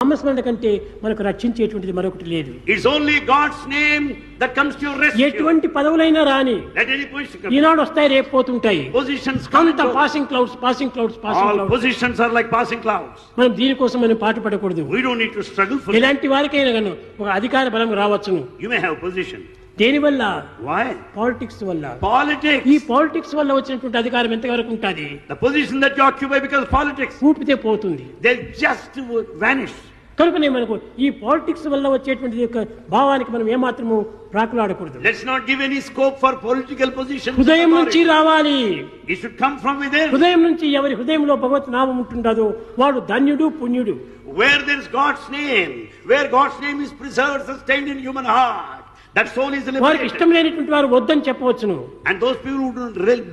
నామస్మరణ కంటే మనకు రక్షించేటువంటిది మరొకటి లేదు. It's only God's name that comes to your rescue. ఎటువంటి పదవులైనా రాని Let any position come. ఈనాడు వస్తాయి రేపు పోతుంటాయి. Positions come and అంత go. Passing clouds passing clouds passing All clouds. positions are like passing clouds. మనం దీనికోసం మనం పాటుపడకూడదు. We don't need to struggle for it. ఎలాంటి వారికైనా గాను ఒక అధికార బలం రావచ్చును. You may have position. దేనివల్ల? Why? పాలిటిక్స్ వల్ల. Politics. ఈ పాలిటిక్స్ వల్ల వచ్చినటువంటి అధికారం ఎంతవరకు ఉంటుంది? The position that you occupy because of politics, ఊపితే పోతుంది. they'll just vanish. కనుకనే మనకు ఈ పాలిటిక్స్ వల్ల వచ్చేటువంటి యొక్క భావానికి మనం ఏమాత్రము ప్రాకులాడకూడదు. Let's not give any scope for political positions. హృదయం నుంచి రావాలి. It should come from within. హృదయం నుంచి ఎవరి హృదయంలో భగవత్ నామం ఉంటుండదో వాడు ధన్యుడు పుణ్యుడు. Where there is God's name, where God's name is preserved, sustained in human heart, that soul is వారికి liberated. ఇష్టం లేనటువంటి వారు వద్దని చెప్పవచ్చును. And those people who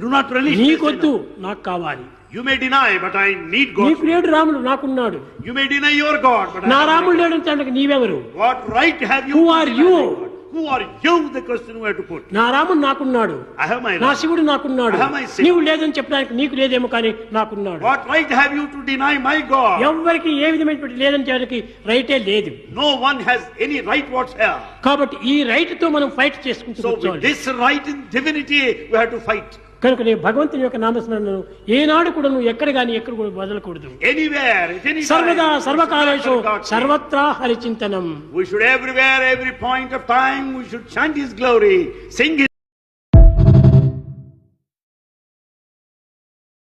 do not relish this, నీకొద్దు నాకు కావాలి. you may deny, but I need God. నీకు లేడు రాముడు నాకున్నాడు. You may deny your God, but నా I have రాముడు my God. లేడు అంటే నీవెవరు? What right have you? Who to are deny you? my God? Who are you? The question we have to put. నా రాముడు నాకున్నాడు. I have my నా Lord. శివుడు నాకున్నాడు. I have my Shiva. నీవు లేదని చెప్పడానికి నీకు లేదేమో కానీ నాకున్నాడు. What right have you to deny my God? ఎవ్వరికి ఏ విధమైనటువంటి లేదని చెప్పడానికి రైటే లేదు. No one has any right whatsoever. కాబట్టి ఈ రైట్ తో మనం ఫైట్ చేసుకుంటూ So with కూర్చోవాలి. this right in divinity, we have to fight. కనుక నేను భగవంతుని యొక్క నామస్మరణను ఏనాడు కూడా నువ్వు ఎక్కడ గాని ఎక్కడ కూడా వదలకూడదు. Anywhere, at any సర్వదా time. సర్వకాలేషు God's name. సర్వత్రా హరిచింతనం. We should everywhere, every point of time, we should chant His glory, sing His